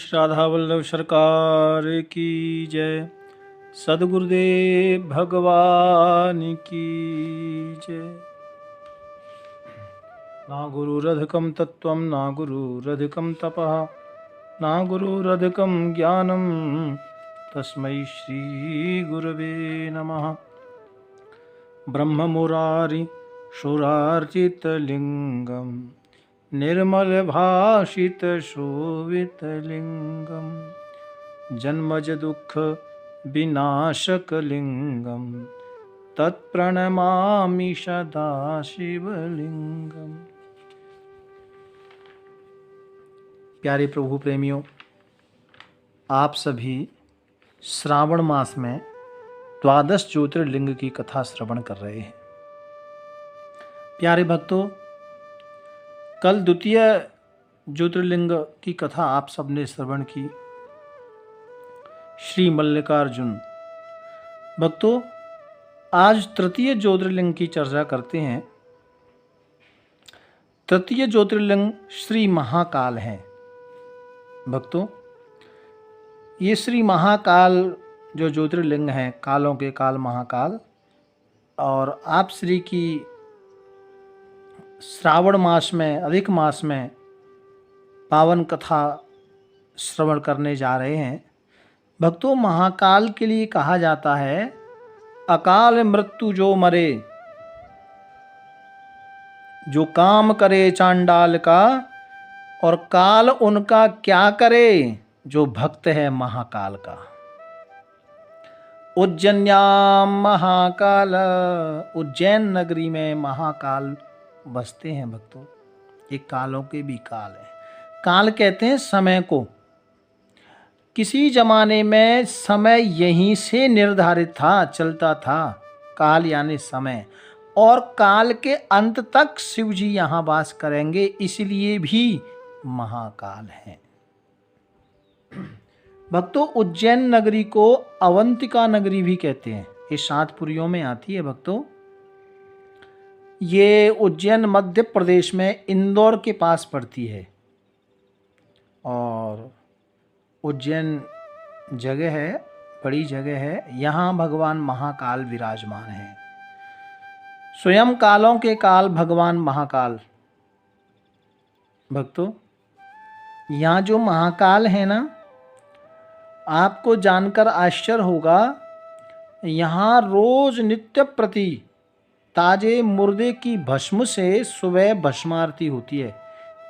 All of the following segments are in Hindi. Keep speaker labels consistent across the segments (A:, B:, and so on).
A: राधा वल्लभ सरकार की जय। सद्गुरुदेव भगवान की जय। ना गुरुरधिकं तत्त्वं ना गुरुरधिकं तपः ना गुरुरधिकं ज्ञानं तस्मै श्री गुरवे नमः। ब्रह्ममुरारि सुरार्चितलिङ्गं निर्मलभाषित शोभितलिङ्गं जन्मज दुःख विनाशकलिङ्गं तत्प्रणमामि सदा शिवलिङ्गम्। प्यारे प्रभु प्रेमियों, आप सभी श्रावण मास में द्वादश ज्योतिर्लिंग की कथा श्रवण कर रहे हैं। प्यारे भक्तों, कल द्वितीय ज्योतिर्लिंग की कथा आप सबने श्रवण की, श्री मल्लिकार्जुन। भक्तों, आज तृतीय ज्योतिर्लिंग की चर्चा करते हैं। तृतीय ज्योतिर्लिंग श्री महाकाल है। भक्तों, ये श्री महाकाल जो ज्योतिर्लिंग हैं, कालों के काल महाकाल, और आप श्री की श्रावण मास में, अधिक मास में पावन कथा श्रवण करने जा रहे हैं। भक्तों, महाकाल के लिए कहा जाता है अकाल मृत्यु जो मरे, जो काम करे चांडाल का, और काल उनका क्या करे, जो भक्त है महाकाल का। उज्जैन्याम महाकाल, उज्जैन नगरी में महाकाल बसते हैं। भक्तों, ये कालों के भी काल है। काल कहते हैं समय को। किसी जमाने में समय यहीं से निर्धारित था, चलता था। काल यानी समय, और काल के अंत तक शिव जी यहाँ वास करेंगे, इसलिए भी महाकाल है। भक्तों, उज्जैन नगरी को अवंतिका नगरी भी कहते हैं। ये 7 पुरियों में आती है। भक्तों, ये उज्जैन मध्य प्रदेश में इंदौर के पास पड़ती है, और उज्जैन जगह है, बड़ी जगह है। यहाँ भगवान महाकाल विराजमान है। स्वयं कालों के काल भगवान महाकाल। भक्तों, यहाँ जो महाकाल है ना, आपको जानकर आश्चर्य होगा, यहाँ रोज नित्य प्रति ताजे मुर्दे की भस्म से सुबह भस्म आरती होती है।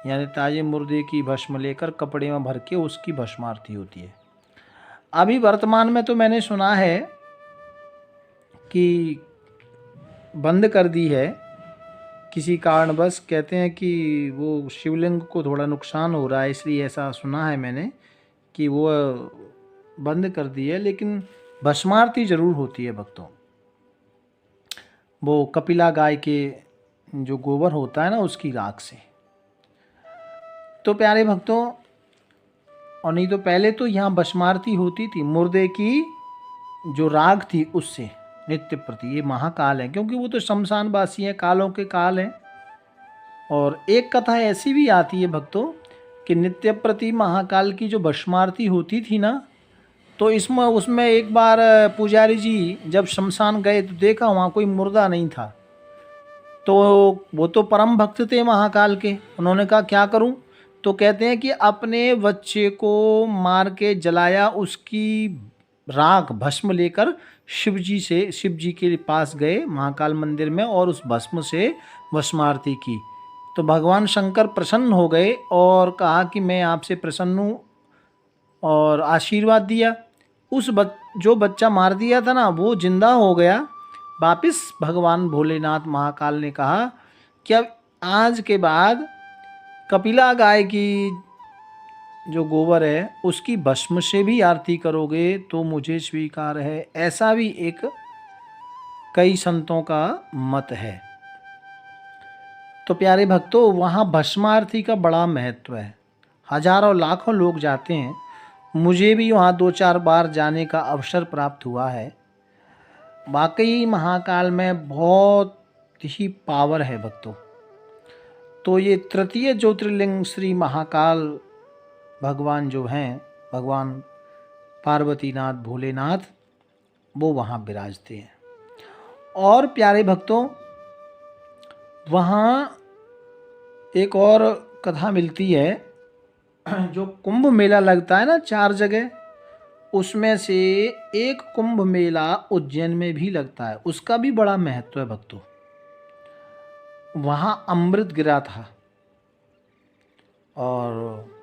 A: यानी ताजे मुर्दे की भस्म लेकर कपड़े में भर के उसकी भस्म आरती होती है। अभी वर्तमान में तो मैंने सुना है कि बंद कर दी है किसी कारणवश। कहते हैं कि वो शिवलिंग को थोड़ा नुकसान हो रहा है, इसलिए ऐसा सुना है मैंने कि वो बंद कर दी है। लेकिन भस्म आरती जरूर होती है। भक्तों, वो कपिला गाय के जो गोबर होता है ना, उसकी राख से। तो प्यारे भक्तों, और नहीं तो पहले तो यहाँ भस्म आरती होती थी, मुर्दे की जो राख थी उससे नित्य प्रति। ये महाकाल है, क्योंकि वो तो शमशानवासी हैं, कालों के काल हैं। और एक कथा ऐसी भी आती है भक्तों कि नित्य प्रति महाकाल की जो भस्म आरती होती थी ना, तो उसमें एक बार पुजारी जी जब शमशान गए तो देखा वहाँ कोई मुर्दा नहीं था। तो वो तो परम भक्त थे महाकाल के। उन्होंने कहा क्या करूं? तो कहते हैं कि अपने बच्चे को मार के जलाया, उसकी राख भस्म लेकर शिव जी के पास गए महाकाल मंदिर में, और उस भस्म से भस्म आरती की। तो भगवान शंकर प्रसन्न हो गए और कहा कि मैं आपसे प्रसन्न हूँ, और आशीर्वाद दिया। जो बच्चा मार दिया था ना, वो जिंदा हो गया। वापिस भगवान भोलेनाथ महाकाल ने कहा कि अब आज के बाद कपिला गाय की जो गोबर है उसकी भस्म से भी आरती करोगे तो मुझे स्वीकार है। ऐसा भी एक कई संतों का मत है। तो प्यारे भक्तों, वहाँ भस्म आरती का बड़ा महत्व है। हजारों लाखों लोग जाते हैं। मुझे भी वहाँ 2-4 बार जाने का अवसर प्राप्त हुआ है। वाकई महाकाल में बहुत ही पावर है भक्तों। तो ये तृतीय ज्योतिर्लिंग श्री महाकाल भगवान जो हैं, भगवान पार्वतीनाथ भोलेनाथ, वो वहाँ विराजते हैं। और प्यारे भक्तों, वहाँ एक और कथा मिलती है, जो कुंभ मेला लगता है ना 4 जगह, उसमें से एक कुंभ मेला उज्जैन में भी लगता है। उसका भी बड़ा महत्व है भक्तों। वहाँ अमृत गिरा था और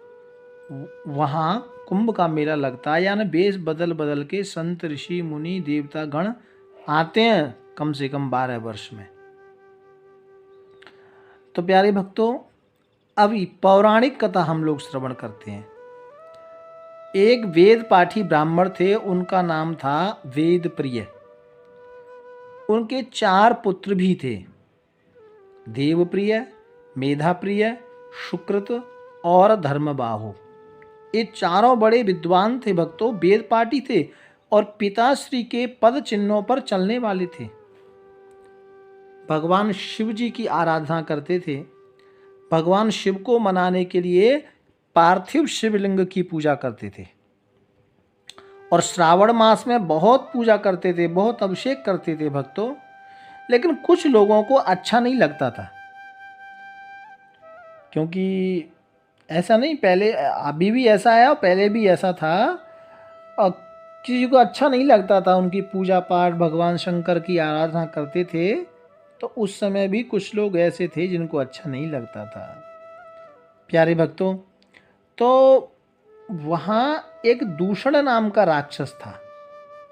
A: वहाँ कुंभ का मेला लगता है, यानी वेश बदल बदल के संत ऋषि मुनि देवता गण आते हैं कम से कम 12 वर्ष में। तो प्यारे भक्तों, अभी पौराणिक कथा हम लोग श्रवण करते हैं। एक वेद पाठी ब्राह्मण थे, उनका नाम था वेद प्रिय। उनके 4 पुत्र भी थे, देवप्रिय, मेधाप्रिय, सुकृत और धर्मबाहु। ये चारों बड़े विद्वान थे भक्तों, वेद पाठी थे और पिताश्री के पद चिन्हों पर चलने वाले थे। भगवान शिव जी की आराधना करते थे। भगवान शिव को मनाने के लिए पार्थिव शिवलिंग की पूजा करते थे और श्रावण मास में बहुत पूजा करते थे, बहुत अभिषेक करते थे भक्तों। लेकिन कुछ लोगों को अच्छा नहीं लगता था, क्योंकि ऐसा नहीं, पहले अभी भी ऐसा है और पहले भी ऐसा था, और किसी को अच्छा नहीं लगता था उनकी पूजा पाठ, भगवान शंकर की आराधना करते थे। तो उस समय भी कुछ लोग ऐसे थे जिनको अच्छा नहीं लगता था। प्यारे भक्तों, तो वहाँ एक दूषण नाम का राक्षस था।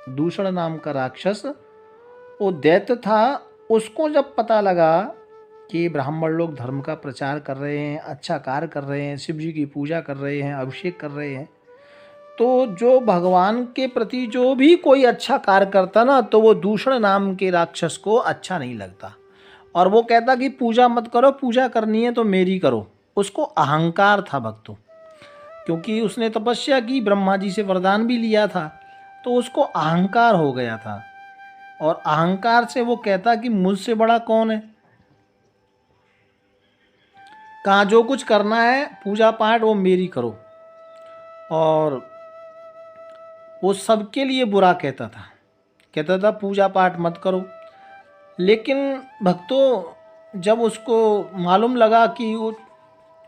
A: दूषण नाम का राक्षस, वो दैत्य था। उसको जब पता लगा कि ब्राह्मण लोग धर्म का प्रचार कर रहे हैं, अच्छा कार्य कर रहे हैं, शिव जी की पूजा कर रहे हैं, अभिषेक कर रहे हैं, तो जो भगवान के प्रति जो भी कोई अच्छा कार्य करता ना, तो वो दूषण नाम के राक्षस को अच्छा नहीं लगता और वो कहता कि पूजा मत करो, पूजा करनी है तो मेरी करो। उसको अहंकार था भक्तों, क्योंकि उसने तपस्या की, ब्रह्मा जी से वरदान भी लिया था, तो उसको अहंकार हो गया था। और अहंकार से वो कहता कि मुझसे बड़ा कौन है, कहाँ जो कुछ करना है पूजा पाठ वो मेरी करो। और वो सबके लिए बुरा कहता था पूजा पाठ मत करो। लेकिन भक्तों, जब उसको मालूम लगा कि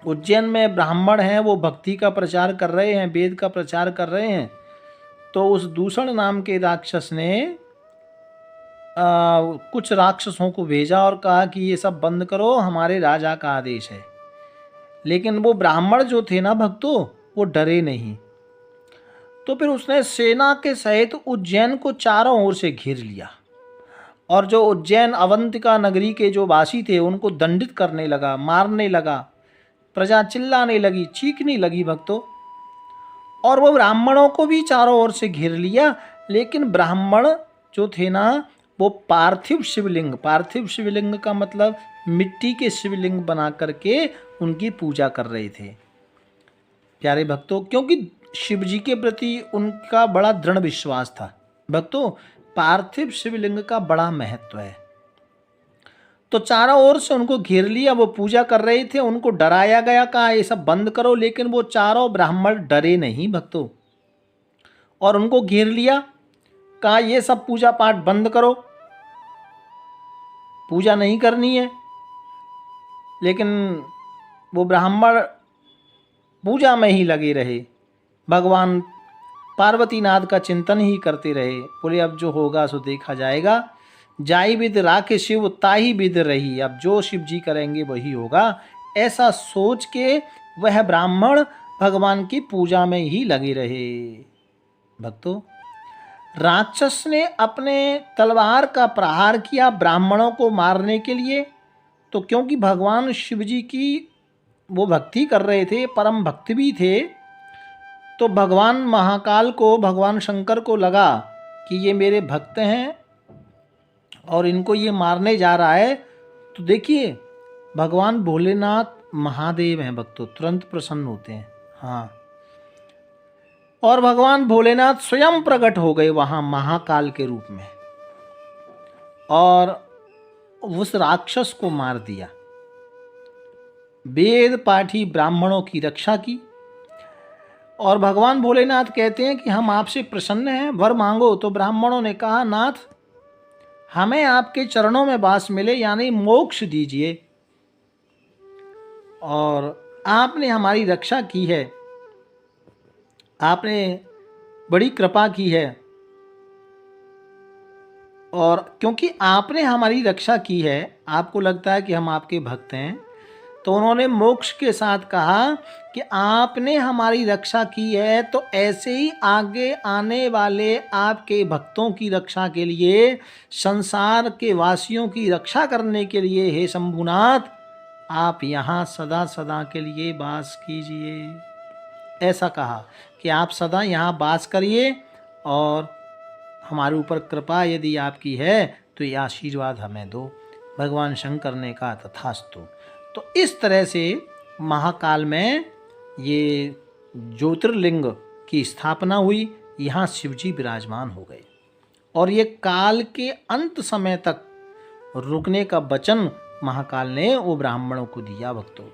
A: उज्जैन में ब्राह्मण हैं, वो भक्ति का प्रचार कर रहे हैं, वेद का प्रचार कर रहे हैं, तो उस दूषण नाम के राक्षस ने कुछ राक्षसों को भेजा और कहा कि ये सब बंद करो, हमारे राजा का आदेश है। लेकिन वो ब्राह्मण जो थे ना भक्तों, वो डरे नहीं। तो फिर उसने सेना के सहित उज्जैन को चारों ओर से घेर लिया और जो उज्जैन अवंतिका नगरी के जो वासी थे उनको दंडित करने लगा, मारने लगा। प्रजा चिल्लाने लगी, चीखने लगी भक्तों। और वो ब्राह्मणों को भी चारों ओर से घेर लिया। लेकिन ब्राह्मण जो थे ना, वो पार्थिव शिवलिंग का मतलब मिट्टी के शिवलिंग बना करके उनकी पूजा कर रहे थे। प्यारे भक्तों, क्योंकि शिव जी के प्रति उनका बड़ा दृढ़ विश्वास था। भक्तों, पार्थिव शिवलिंग का बड़ा महत्व है। तो चारों ओर से उनको घेर लिया, वो पूजा कर रहे थे, उनको डराया गया, कहा ये सब बंद करो। लेकिन वो चारों ब्राह्मण डरे नहीं भक्तों, और उनको घेर लिया, कहा ये सब पूजा पाठ बंद करो, पूजा नहीं करनी है। लेकिन वो ब्राह्मण पूजा में ही लगे रहे, भगवान पार्वतीनाथ का चिंतन ही करते रहे। बोले अब जो होगा सो देखा जाएगा, जाई विद राखे शिव ताही विद रही, अब जो शिव जी करेंगे वही होगा। ऐसा सोच के वह ब्राह्मण भगवान की पूजा में ही लगे रहे। भक्तों, राक्षस ने अपने तलवार का प्रहार किया ब्राह्मणों को मारने के लिए। तो क्योंकि भगवान शिव जी की वो भक्ति कर रहे थे, परम भक्त भी थे, तो भगवान महाकाल को, भगवान शंकर को लगा कि ये मेरे भक्त हैं और इनको ये मारने जा रहा है। तो देखिए, भगवान भोलेनाथ महादेव हैं भक्तों, तुरंत प्रसन्न होते हैं। हाँ, और भगवान भोलेनाथ स्वयं प्रकट हो गए वहाँ महाकाल के रूप में और उस राक्षस को मार दिया। वेद पाठी ब्राह्मणों की रक्षा की। और भगवान भोलेनाथ कहते हैं कि हम आपसे प्रसन्न हैं, वर मांगो। तो ब्राह्मणों ने कहा, नाथ हमें आपके चरणों में वास मिले, यानी मोक्ष दीजिए। और आपने हमारी रक्षा की है, आपने बड़ी कृपा की है, और क्योंकि आपने हमारी रक्षा की है, आपको लगता है कि हम आपके भक्त हैं, तो उन्होंने मोक्ष के साथ कहा कि आपने हमारी रक्षा की है, तो ऐसे ही आगे आने वाले आपके भक्तों की रक्षा के लिए, संसार के वासियों की रक्षा करने के लिए, हे शंभुनाथ आप यहाँ सदा सदा के लिए वास कीजिए। ऐसा कहा कि आप सदा यहाँ वास करिए, और हमारे ऊपर कृपा यदि आपकी है तो ये आशीर्वाद हमें दो। भगवान शंकर ने कहा, तथास्तु। तो इस तरह से महाकाल में ये ज्योतिर्लिंग की स्थापना हुई, यहाँ शिवजी विराजमान हो गए, और ये काल के अंत समय तक रुकने का वचन महाकाल ने वो ब्राह्मणों को दिया। भक्तों,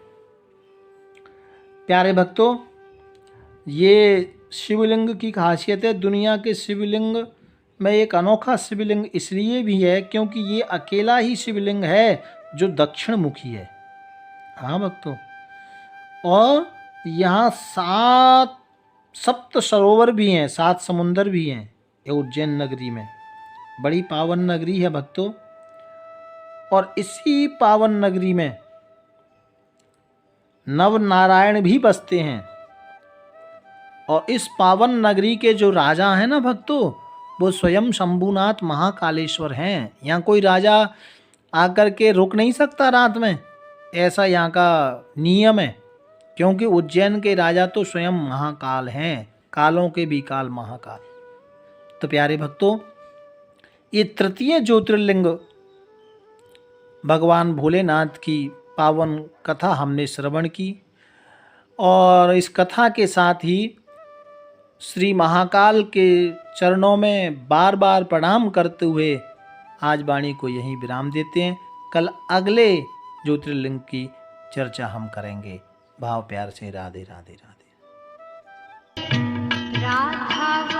A: प्यारे भक्तों, ये शिवलिंग की खासियत है। दुनिया के शिवलिंग में एक अनोखा शिवलिंग इसलिए भी है क्योंकि ये अकेला ही शिवलिंग है जो दक्षिण मुखी है। हाँ भक्तों, और यहाँ 7 सप्त सरोवर भी हैं, 7 समुंदर भी हैं ये उज्जैन नगरी में। बड़ी पावन नगरी है भक्तों, और इसी पावन नगरी में नव नारायण भी बसते हैं। और इस पावन नगरी के जो राजा हैं ना भक्तों, वो स्वयं शंभुनाथ महाकालेश्वर हैं। यहाँ कोई राजा आकर के रुक नहीं सकता रात में, ऐसा यहाँ का नियम है, क्योंकि उज्जैन के राजा तो स्वयं महाकाल हैं, कालों के भी काल महाकाल। तो प्यारे भक्तों, ये तृतीय ज्योतिर्लिंग भगवान भोलेनाथ की पावन कथा हमने श्रवण की, और इस कथा के साथ ही श्री महाकाल के चरणों में बार बार प्रणाम करते हुए आज वाणी को यहीं विराम देते हैं। कल अगले ज्योतिर्लिंग की चर्चा हम करेंगे। भाव प्यार से राधे राधे राधे।
B: राधा